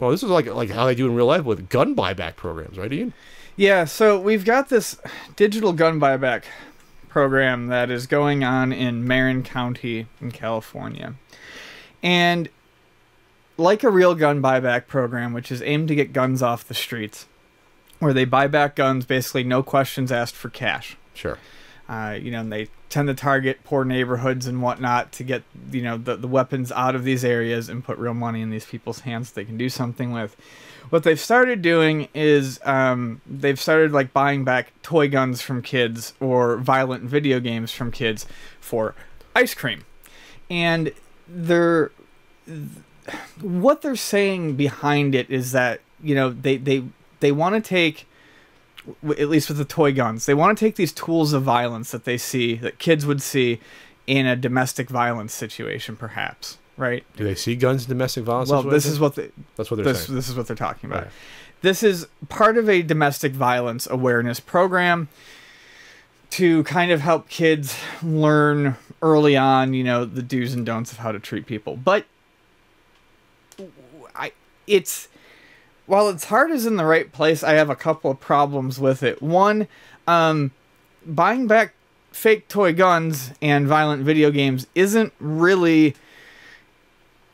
Well, this is like how they do in real life with gun buyback programs, right, Ian? Yeah, so we've got this digital gun buyback program that is going on in Marin County in California. And like a real gun buyback program, which is aimed to get guns off the streets, where they buy back guns, basically no questions asked for cash. Sure. And they tend to target poor neighborhoods and whatnot to get, the weapons out of these areas and put real money in these people's hands that they can do something with. What they've started doing is they've started like buying back toy guns from kids or violent video games from kids for ice cream. And what they're saying behind it is that, they want to take, at least with the toy guns, they want to take these tools of violence that they see, that kids would see in a domestic violence situation, perhaps, right? Do they see guns in domestic violence? Well, that's what they're saying. This is what they're talking about. Right. This is part of a domestic violence awareness program to kind of help kids learn early on, the do's and don'ts of how to treat people. But while its heart is in the right place, I have a couple of problems with it. One, buying back fake toy guns and violent video games isn't really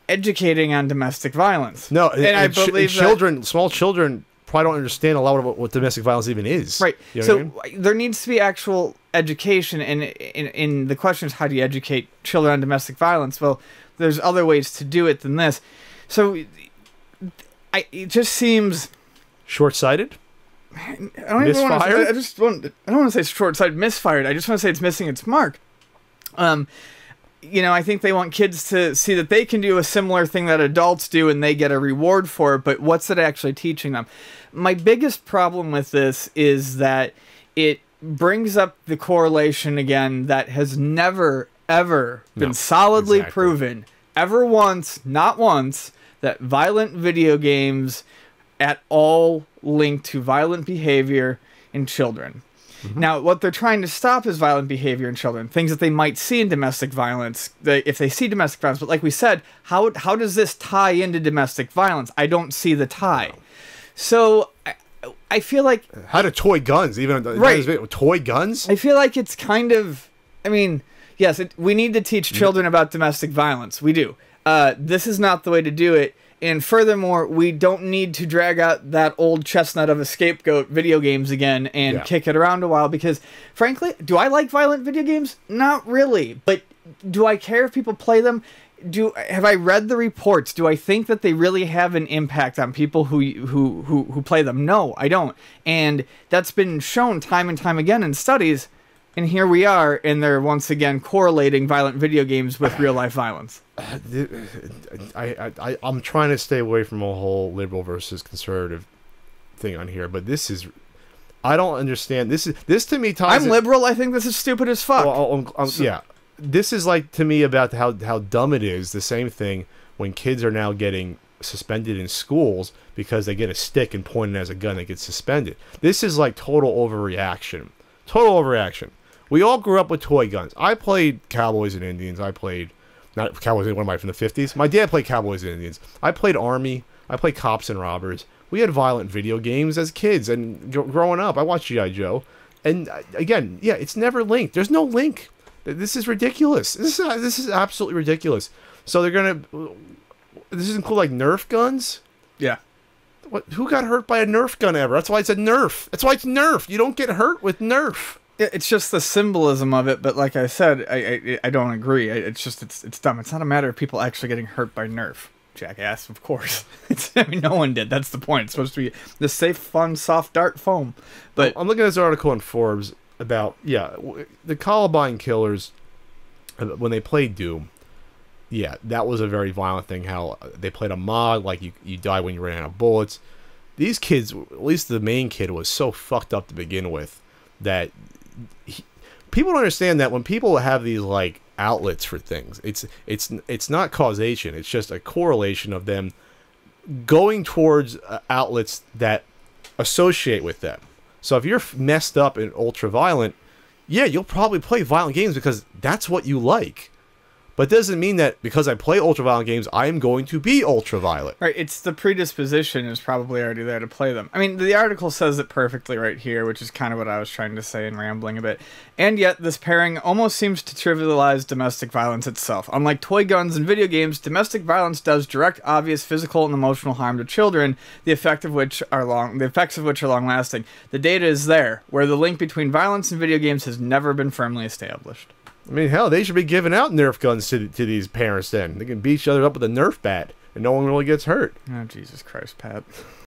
educating on domestic violence. No, and I believe small children probably don't understand a lot of what domestic violence even is. Right. You know so what I mean? There needs to be actual education, and the question is, how do you educate children on domestic violence? Well, there's other ways to do it than this. So it just seems short-sighted. Misfired. I don't want to say short-sighted, misfired. I just want to say it's missing its mark. I think they want kids to see that they can do a similar thing that adults do and they get a reward for it, but what's it actually teaching them? My biggest problem with this is that it brings up the correlation again that has never, ever been solidly proven, ever once, not once, that violent video games at all link to violent behavior in children. Mm-hmm. Now, what they're trying to stop is violent behavior in children, things that they might see in domestic violence, if they see domestic violence. But like we said, how does this tie into domestic violence? I don't see the tie. No. So I feel like... How do toy guns, even toy guns? I feel like it's kind of... yes, we need to teach children about domestic violence. We do. This is not the way to do it. And furthermore, we don't need to drag out that old chestnut of a scapegoat video games again and kick it around a while because, frankly, do I like violent video games? Not really. But do I care if people play them? Have I read the reports? Do I think that they really have an impact on people who play them? No, I don't. And that's been shown time and time again in studies. And here we are, and they're once again correlating violent video games with real-life violence. I'm trying to stay away from a whole liberal versus conservative thing on here, but this is... I don't understand. This to me ties... I'm liberal. I think this is stupid as fuck. Well, yeah. This is like, to me, about how dumb it is. The same thing when kids are now getting suspended in schools because they get a stick and point it as a gun, they get suspended. This is like total overreaction. Total overreaction. We all grew up with toy guns. I played Cowboys and Indians. I played, not Cowboys, what am I, from the 50s? My dad played Cowboys and Indians. I played Army. I played Cops and Robbers. We had violent video games as kids and growing up. I watched G.I. Joe. And again, yeah, it's never linked. There's no link. This is ridiculous. This is absolutely ridiculous. So they're going to... This is include like Nerf guns? Yeah. What? Who got hurt by a Nerf gun ever? That's why it's a Nerf. That's why it's Nerf. You don't get hurt with Nerf. It's just the symbolism of it, but like I said, I don't agree. It's just it's dumb. It's not a matter of people actually getting hurt by Nerf, jackass. Of course, no one did. That's the point. It's supposed to be the safe, fun, soft dart foam. But I'm looking at this article in Forbes about the Columbine Killers when they played Doom. Yeah, that was a very violent thing. How they played a mod, like you die when you ran out of bullets. These kids, at least the main kid, was so fucked up to begin with that. People don't understand that when people have these like outlets for things, it's not causation. It's just a correlation of them going towards outlets that associate with them. So if you're messed up and ultra violent, yeah, you'll probably play violent games because that's what you like. But it doesn't mean that because I play ultra-violent games, I am going to be ultra-violent. Right, it's the predisposition is probably already there to play them. I mean, the article says it perfectly right here, which is kind of what I was trying to say and rambling a bit. And yet, this pairing almost seems to trivialize domestic violence itself. Unlike toy guns and video games, domestic violence does direct, obvious physical and emotional harm to children, the effects of which are long-lasting. The data is there, where the link between violence and video games has never been firmly established. I mean, hell, they should be giving out Nerf guns to these parents then. They can beat each other up with a Nerf bat, and no one really gets hurt. Oh, Jesus Christ, Pat.